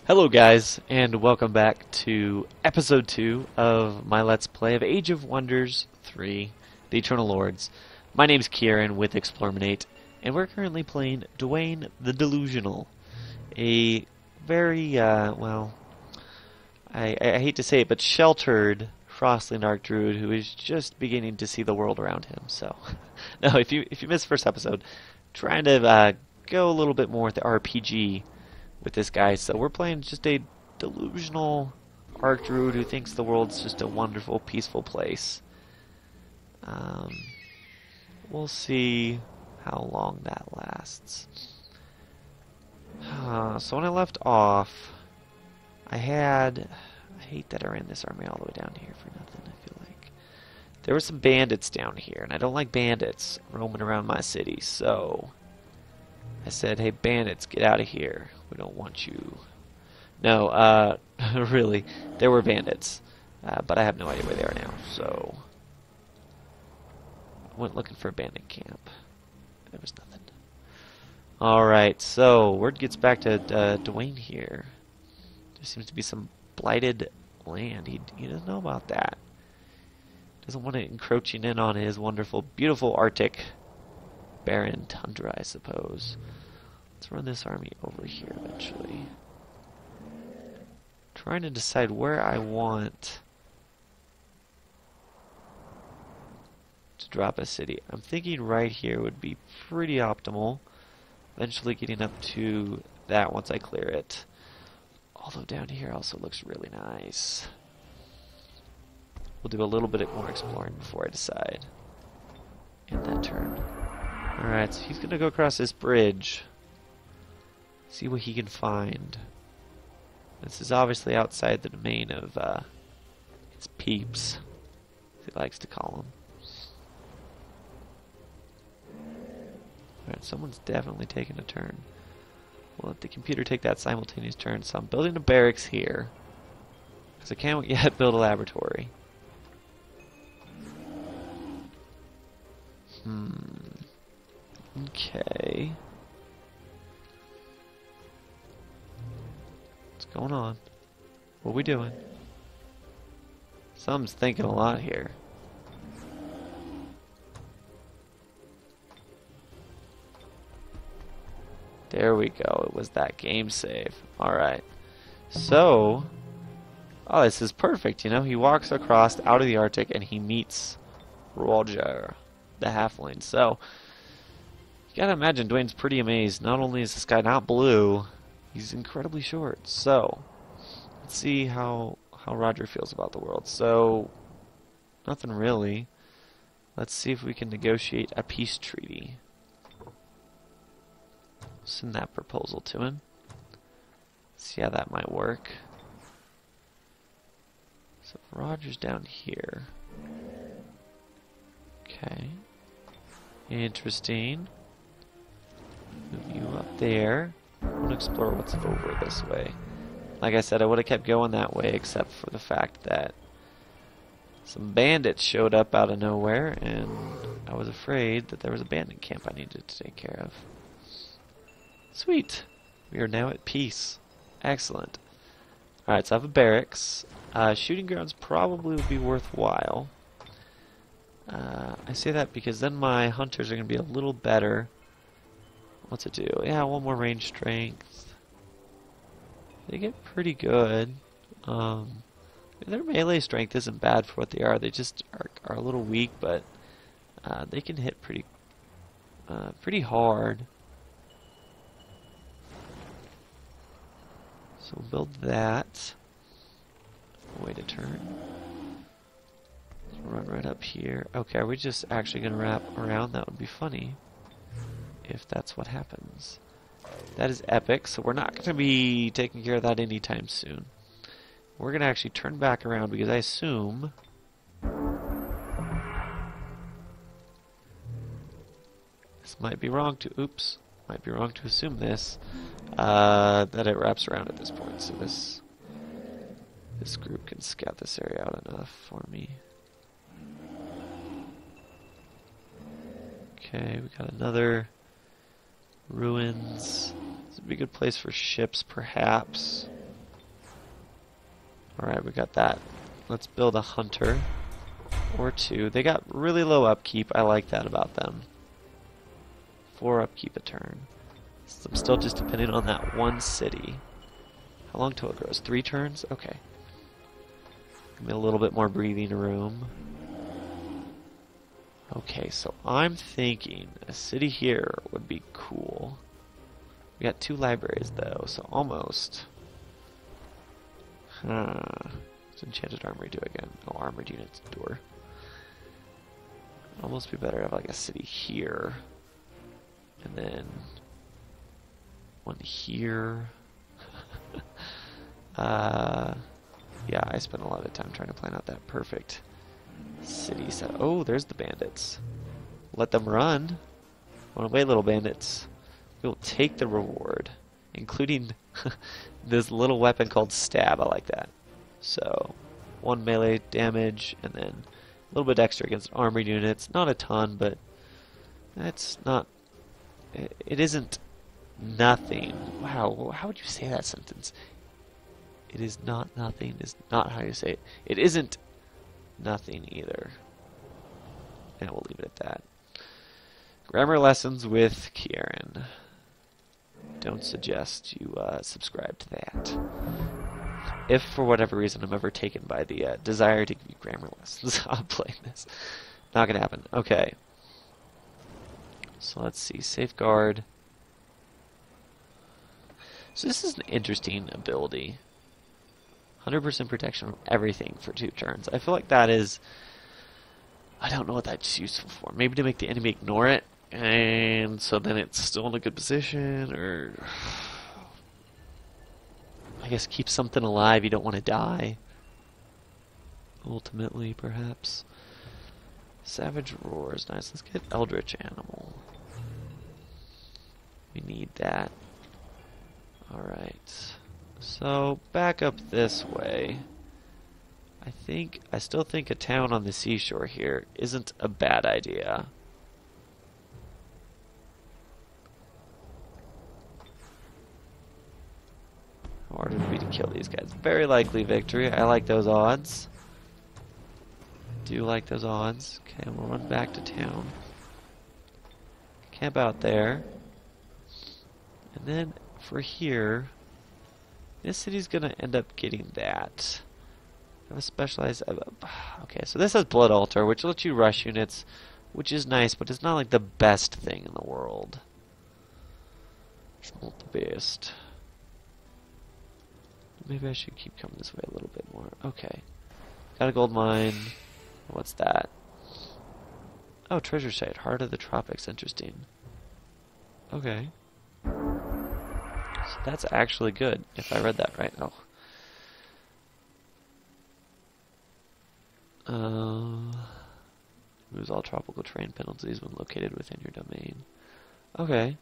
Hello guys, and welcome back to episode 2 of my Let's Play of Age of Wonders 3, The Eternal Lords. My name's Kieran with Explorminate, and we're currently playing Dwayne the Delusional. A very, well, I hate to say it, but sheltered Frostling Archdruid who is just beginning to see the world around him. So, no, if you missed the first episode, trying to go a little bit more with the RPG with this guy. So we're playing just a delusional Archdruid who thinks the world's just a wonderful, peaceful place. We'll see how long that lasts. So when I left off, I hate that I ran this army all the way down here for nothing, I feel like. There were some bandits down here, and I don't like bandits roaming around my city, so I said, hey bandits, get out of here. We don't want you. No, really, there were bandits, but I have no idea where they are now, so I went looking for a bandit camp. There was nothing. Alright, so word gets back to Dwayne here. There seems to be some blighted land. He doesn't know about that. Doesn't want it encroaching in on his wonderful, beautiful Arctic barren tundra, I suppose. Let's run this army over here eventually. Trying to decide where I want to drop a city. I'm thinking right here would be pretty optimal. Eventually getting up to that once I clear it. Although down here also looks really nice. We'll do a little bit more exploring before I decide. End that turn. Alright, so he's gonna go across this bridge. See what he can find. This is obviously outside the domain of his peeps, as he likes to call them. Alright, someone's definitely taking a turn. We'll let the computer take that simultaneous turn. So I'm building a barracks here, because I can't yet build a laboratory. Okay. What's going on? What are we doing? Someone's thinking a lot here. There we go. It was that game save. Alright. So, oh, this is perfect, you know? He walks across out of the Arctic and he meets Roger, the halfling. So, you gotta imagine Dwayne's pretty amazed. Not only is this guy not blue, he's incredibly short. So, let's see how Roger feels about the world. So, nothing really. Let's see if we can negotiate a peace treaty. Send that proposal to him. See how that might work. So Roger's down here. Okay. Interesting. Move you up there. I want to explore what's over this way. Like I said, I would have kept going that way except for the fact that some bandits showed up out of nowhere and I was afraid that there was a bandit camp I needed to take care of. Sweet. We are now at peace. Excellent. Alright, so I have a barracks. Shooting grounds probably would be worthwhile. I say that because then my hunters are going to be a little better. What's it do? Yeah, one more range strength. They get pretty good. Their melee strength isn't bad for what they are. They just are a little weak, but they can hit pretty hard. So we'll build that. Wait a turn. Let's run right up here. Okay, are we just actually going to wrap around? That would be funny if that's what happens. That is epic, so we're not going to be taking care of that anytime soon. We're going to actually turn back around because I assume this might be wrong to assume this, that it wraps around at this point, so this group can scout this area out enough for me. Okay, we got another ruins. This would be a good place for ships, perhaps. Alright, we got that. Let's build a hunter or two. They got really low upkeep. I like that about them. 4 upkeep a turn. So I'm still just depending on that one city. How long till it grows? 3 turns? Okay. Give me a little bit more breathing room. Okay, so I'm thinking a city here would be cool. We got 2 libraries though, so almost. What's enchanted armory do again? Oh, armored units door. Almost be better to have like a city here. And then one here. Yeah, I spent a lot of time trying to plan out that perfect city set. Oh, there's the bandits. Let them run. Run away, little bandits. We'll take the reward, including this little weapon called stab. I like that. So, 1 melee damage, and then a little bit extra against armored units. Not a ton, but that's not... It isn't nothing. Wow, how would you say that sentence? It is not nothing is not how you say it. It isn't nothing either. And we'll leave it at that. Grammar lessons with Kieran. Don't suggest you subscribe to that. If for whatever reason I'm ever taken by the desire to give you grammar lessons, I'll play this. Not gonna happen. Okay. So let's see. Safeguard. So this is an interesting ability. 100% protection from everything for 2 turns. I feel like that is... I don't know what that's useful for. Maybe to make the enemy ignore it, and so then it's still in a good position, or... I guess keep something alive you don't want to die. Ultimately, perhaps. Savage Roar is nice. Let's get Eldritch Animal. We need that. Alright. So, back up this way. I still think a town on the seashore here isn't a bad idea. How hard would it be to kill these guys? Very likely victory. I like those odds. Do like those odds. Okay, we'll run back to town. Camp out there. And then for here, this city's gonna end up getting that. I have a specialized... okay, so this has Blood Altar, which lets you rush units, which is nice, but it's not like the best thing in the world. It's not the best. Maybe I should keep coming this way a little bit more. Okay. Got a gold mine. What's that? Oh, treasure site. Heart of the Tropics. Interesting. Okay. So that's actually good, if I read that right. Oh. Removes all tropical terrain penalties when located within your domain. Okay.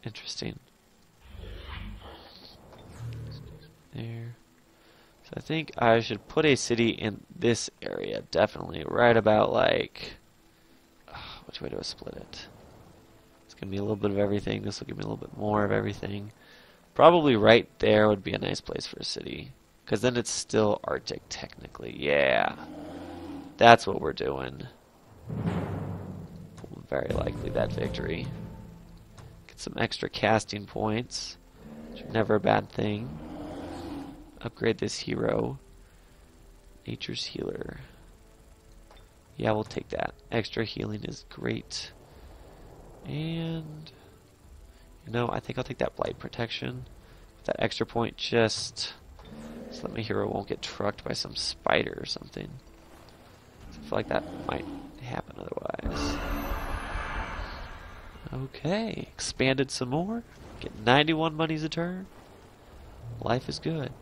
Interesting. There. So I think I should put a city in this area, definitely. Right about like... which way do I split it? It's going to be a little bit of everything. This will give me a little bit more of everything. Probably right there would be a nice place for a city. Because then it's still Arctic, technically. Yeah. That's what we're doing. Very likely that victory. Get some extra casting points. Which are never a bad thing. Upgrade this hero. Nature's Healer. Yeah, we'll take that. Extra healing is great. And... you know, I think I'll take that Blight Protection. That extra point just... so that my hero won't get trucked by some spider or something. So I feel like that might happen otherwise. Okay, expanded some more. Get 91 monies a turn. Life is good.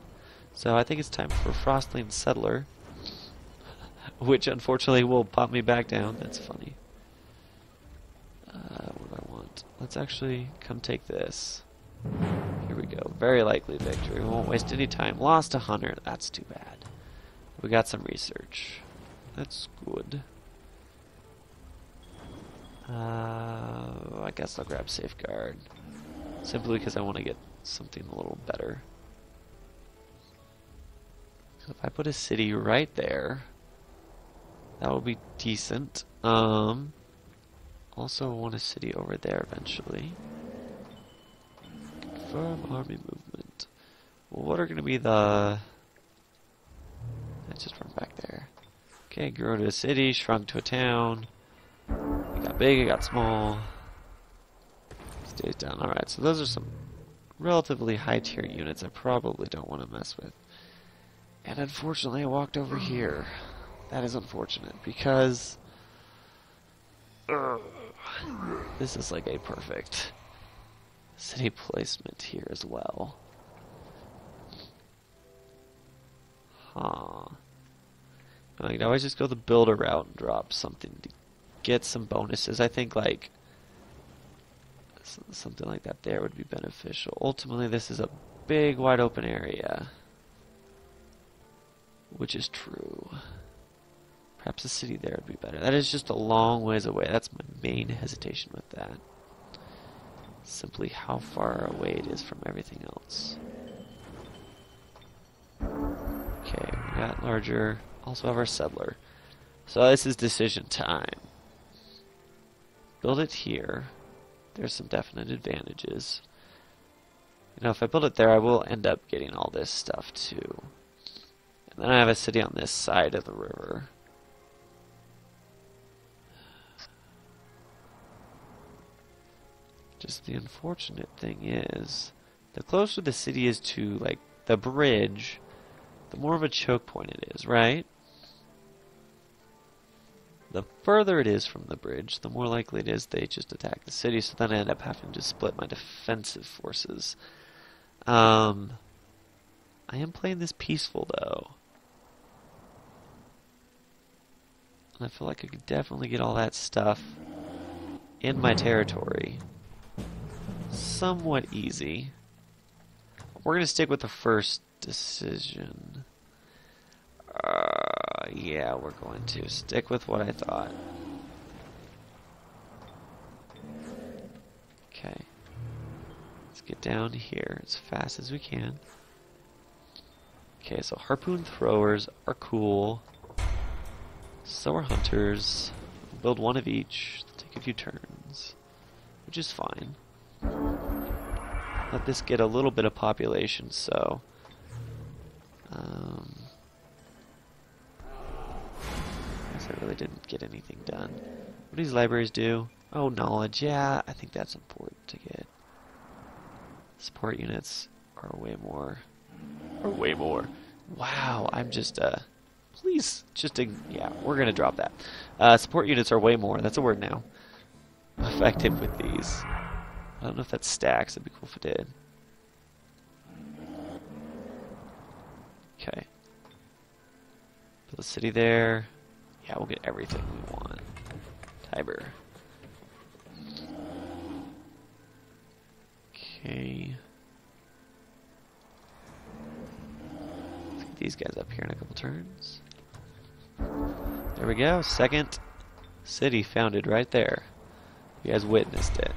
So I think it's time for Frostling Settler. Which unfortunately will pop me back down. That's funny. What do I want? Let's actually come take this. Here we go. Very likely victory. We won't waste any time. Lost a hunter. That's too bad. We got some research. That's good. I guess I'll grab Safeguard. Simply because I want to get something a little better. So if I put a city right there, that will be decent. Also want a city over there eventually. Confirm army movement. Well, what are going to be the... Let's just run back there. Okay, grew to a city, shrunk to a town. It got big, it got small. Stays down. Alright, so those are some relatively high tier units I probably don't want to mess with. And unfortunately I walked over here. That is unfortunate because this is like a perfect city placement here as well. Huh. I can always just go the builder route and drop something to get some bonuses. I think like something like that there would be beneficial. Ultimately, this is a big, wide open area, which is true. Perhaps a city there would be better. That is just a long ways away. That's my main hesitation with that. Simply how far away it is from everything else. Okay, we got larger. Also have our settler. So this is decision time. Build it here. There's some definite advantages. You know, if I build it there, I will end up getting all this stuff too. And then I have a city on this side of the river. Just the unfortunate thing is, the closer the city is to, like, the bridge, the more of a choke point it is, right? The further it is from the bridge, the more likely it is they just attack the city, so then I end up having to split my defensive forces. I am playing this peaceful, though. And I feel like I could definitely get all that stuff in my territory somewhat easy. We're going to stick with the first decision. Yeah, we're going to stick with what I thought. Okay. Let's get down here as fast as we can. Okay, so harpoon throwers are cool. So are hunters. Build one of each. Take a few turns, which is fine. Let this get a little bit of population, so... I guess I really didn't get anything done. What do these libraries do? Oh, knowledge. Yeah, I think that's important to get. Support units are way more. Wow, I'm just, please, yeah, we're gonna drop that. Support units are way more, that's a word now, effective with these. I don't know if that stacks, it'd be cool if it did. Okay. Build a city there. Yeah, we'll get everything we want. Tiber. Okay. Let's get these guys up here in a couple turns. There we go. Second city founded right there. You guys witnessed it.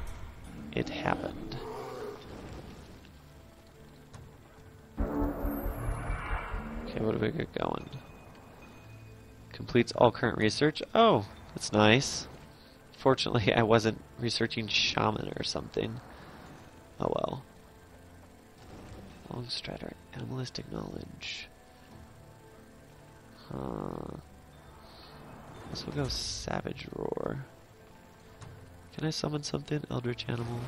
It happened. Okay, what do we get going? Completes all current research. Oh, that's nice. Fortunately, I wasn't researching shaman or something. Oh well. Long strider, animalistic knowledge. Guess we'll go savage roar. Can I summon something? Eldritch animal.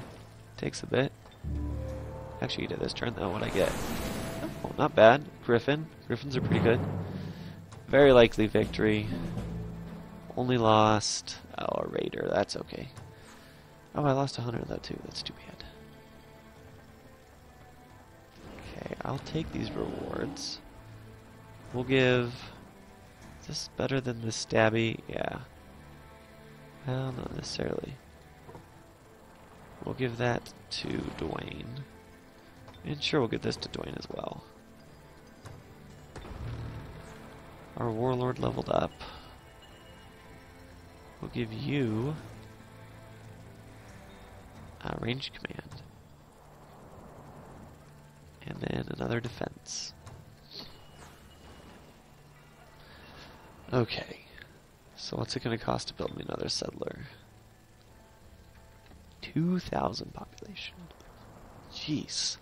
Takes a bit. Actually, you did this turn though. What'd I get? Oh, not bad. Griffin. Griffins are pretty good. Very likely victory. Only lost. Oh, a raider. That's okay. Oh, I lost a hunter though too. That's too bad. Okay, I'll take these rewards. We'll give... Is this better than the stabby? Yeah. Well, not necessarily. We'll give that to Dwayne. And sure, we'll give this to Dwayne as well. Our warlord leveled up. We'll give you a range command. And then another defense. Okay. So what's it going to cost to build me another settler? 2,000 population. Jeez.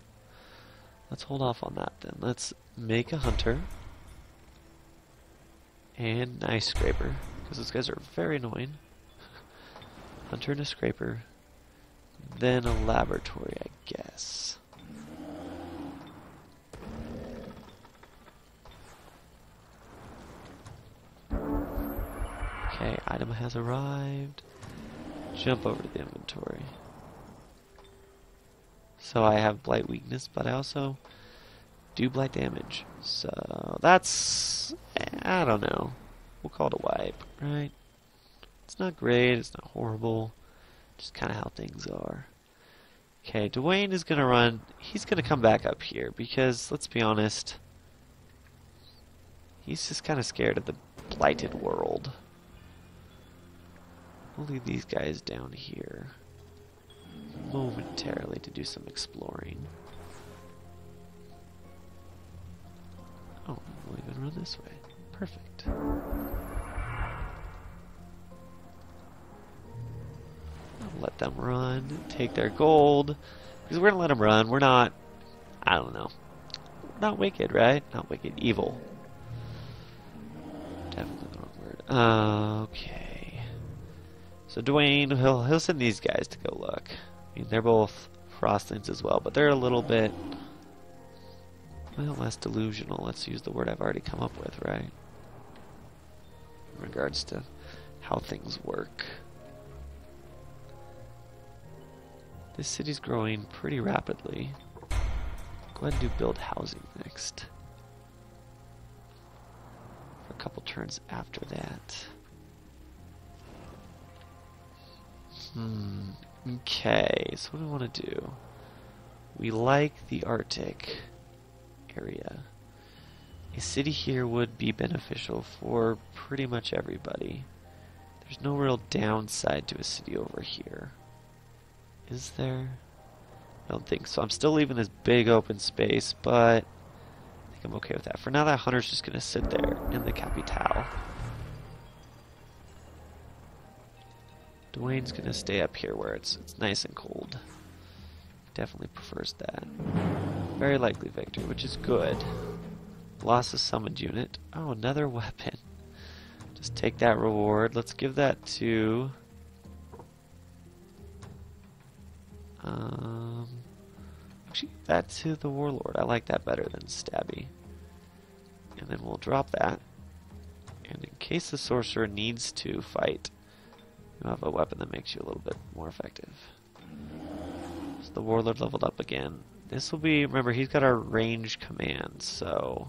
Let's hold off on that then. Let's make a hunter. And an ice scraper. Because those guys are very annoying. Hunter and a scraper. Then a laboratory, I guess. Okay, item has arrived. Jump over to the inventory. So I have blight weakness, but I also do blight damage. So that's, I don't know. We'll call it a wipe, right? It's not great, it's not horrible. Just kind of how things are. Okay, Dwayne is going to run. He's going to come back up here because, let's be honest, he's just kind of scared of the blighted world. We'll leave these guys down here momentarily to do some exploring. Oh, we'll even run this way. Perfect. I'll let them run, take their gold, because we're going to let them run. We're not, I don't know, we're not wicked, right? Not wicked, evil. Definitely the wrong word. Okay. So Dwayne, he'll send these guys to go look. I mean, they're both Frostlings as well, but they're a little bit, well, less delusional. Let's use the word I've already come up with, right? In regards to how things work. This city's growing pretty rapidly. Go ahead and do build housing next. For a couple turns after that. Okay, so what do we want to do? We like the Arctic area. A city here would be beneficial for pretty much everybody. There's no real downside to a city over here. Is there? I don't think so. I'm still leaving this big open space, but I think I'm okay with that. For now, that hunter's just going to sit there in the capitale. Dwayne's going to stay up here where it's nice and cold. Definitely prefers that. Very likely victory, which is good. Lost a summoned unit. Oh, another weapon. Just take that reward. Let's give that to... actually, that to the Warlord. I like that better than Stabby. And then we'll drop that. And in case the Sorcerer needs to fight, you have a weapon that makes you a little bit more effective. So the Warlord leveled up again. This will be, remember, he's got our range command, so...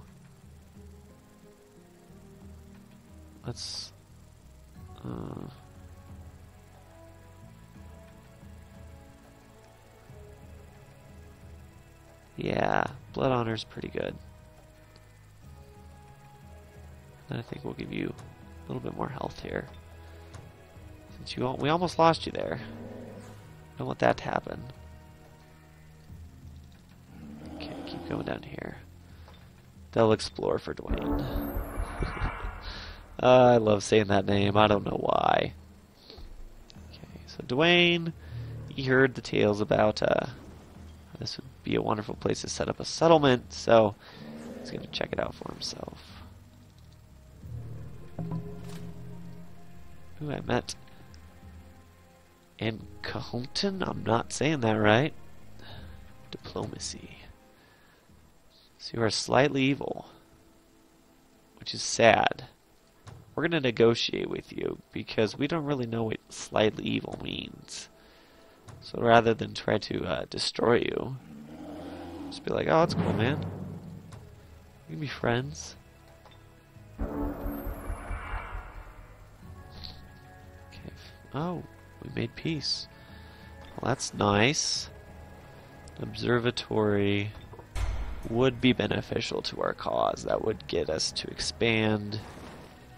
let's... yeah, Blood Honor's pretty good. And I think we'll give you a little bit more health here. Since we almost lost you there. Don't want that to happen. Okay, keep going down here. They'll explore for Dwayne. I love saying that name. I don't know why. Okay, so Dwayne, he heard the tales about this would be a wonderful place to set up a settlement, so he's going to check it out for himself. Ooh, I met Cahoonton? I'm not saying that right. Diplomacy. So you are slightly evil, which is sad. We're going to negotiate with you because we don't really know what slightly evil means. So rather than try to destroy you, just be like, oh, that's cool, man. We can be friends. Okay. Oh, we made peace. Well, that's nice. Observatory would be beneficial to our cause. That would get us to expand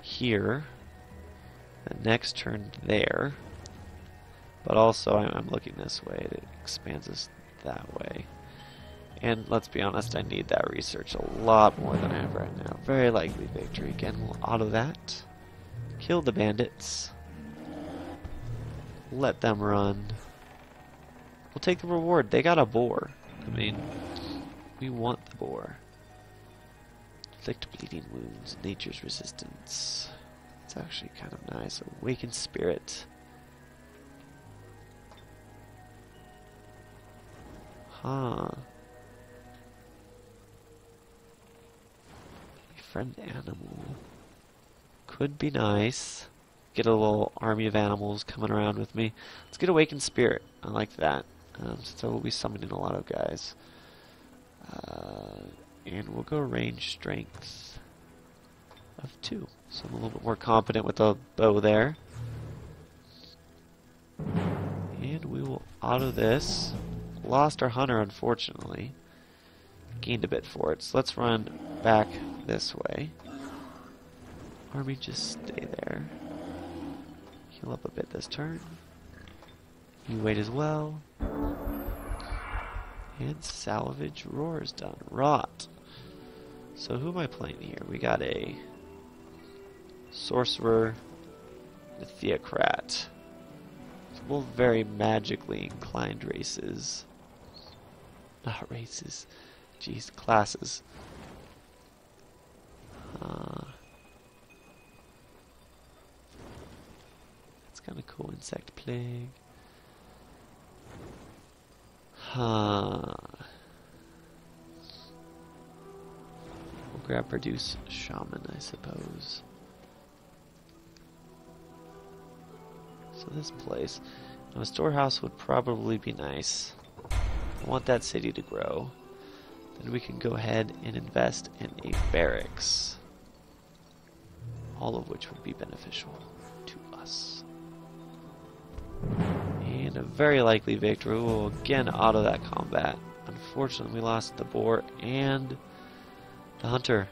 here. The next turn there. But also, I'm looking this way. It expands us that way. And let's be honest, I need that research a lot more than I have right now. Very likely victory. Again, we'll auto that. Kill the bandits. Let them run. We'll take the reward. They got a boar. I mean, we want the boar. Inflict bleeding wounds. Nature's resistance. It's actually kind of nice. Awaken spirit. Huh. Friend animal. Could be nice. Get a little army of animals coming around with me. Let's get Awakened Spirit. I like that. Since I will be summoning a lot of guys. And we'll go range strength of 2. So I'm a little bit more confident with the bow there. And we will auto this. Lost our hunter, unfortunately. Gained a bit for it. So let's run back this way. Army, just stay there. Heal up a bit this turn. You wait as well. And salvage roar is done. Rot. So who am I playing here? We got a sorcerer, and a theocrat. So both very magically inclined races. Not races. Jeez, classes. That's kind of cool. Insect plague. We'll grab produce shaman, I suppose. So this place. Now a storehouse would probably be nice. I want that city to grow. Then we can go ahead and invest in a barracks. All of which would be beneficial to us. And a very likely victory. We'll again auto that combat. Unfortunately, we lost the boar and the hunter.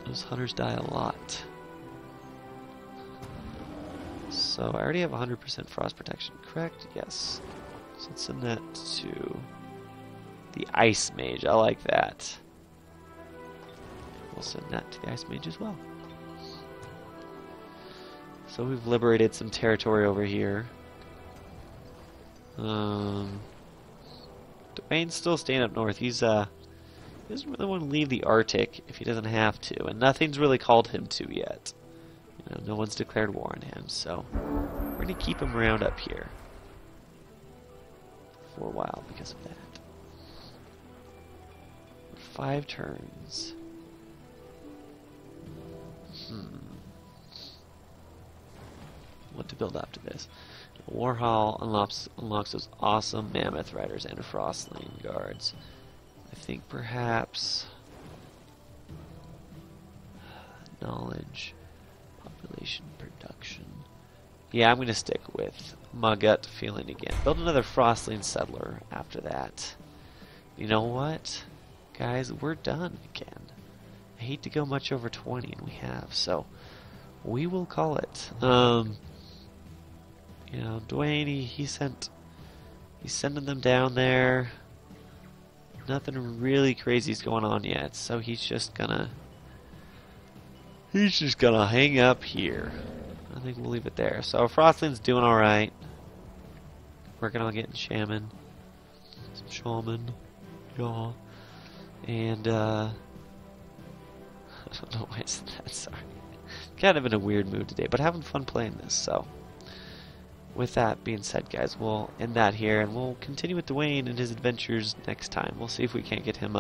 Those hunters die a lot. So I already have 100% frost protection, correct? Yes. So let's send that to the Ice Mage. I like that. We'll send that to the Ice Mage as well. So we've liberated some territory over here. Dwayne's still staying up north. He doesn't really want to leave the Arctic if he doesn't have to, and nothing's really called him to yet. You know, no one's declared war on him, so we're going to keep him around up here for a while because of that. 5 turns. What to build after this? Warhol unlocks those awesome Mammoth Riders and Frostling Guards. I think perhaps knowledge, population, production. Yeah, I'm going to stick with my gut feeling again. Build another Frostling Settler after that. You know what? Guys, we're done again. I hate to go much over 20, and we have, so we will call it. You know, Dwayne, he's sending them down there. Nothing really crazy is going on yet, so he's just gonna hang up here. I think we'll leave it there. So Frostling's doing all right. Working on getting some shaman, y'all, and I don't know why I said that. Sorry, kind of in a weird mood today, but having fun playing this. So. With that being said, guys, we'll end that here, and we'll continue with Dwayne and his adventures next time. We'll see if we can't get him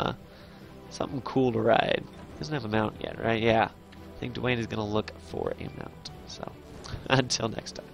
something cool to ride. He doesn't have a mount yet, right? Yeah. I think Dwayne is going to look for a mount. So, until next time.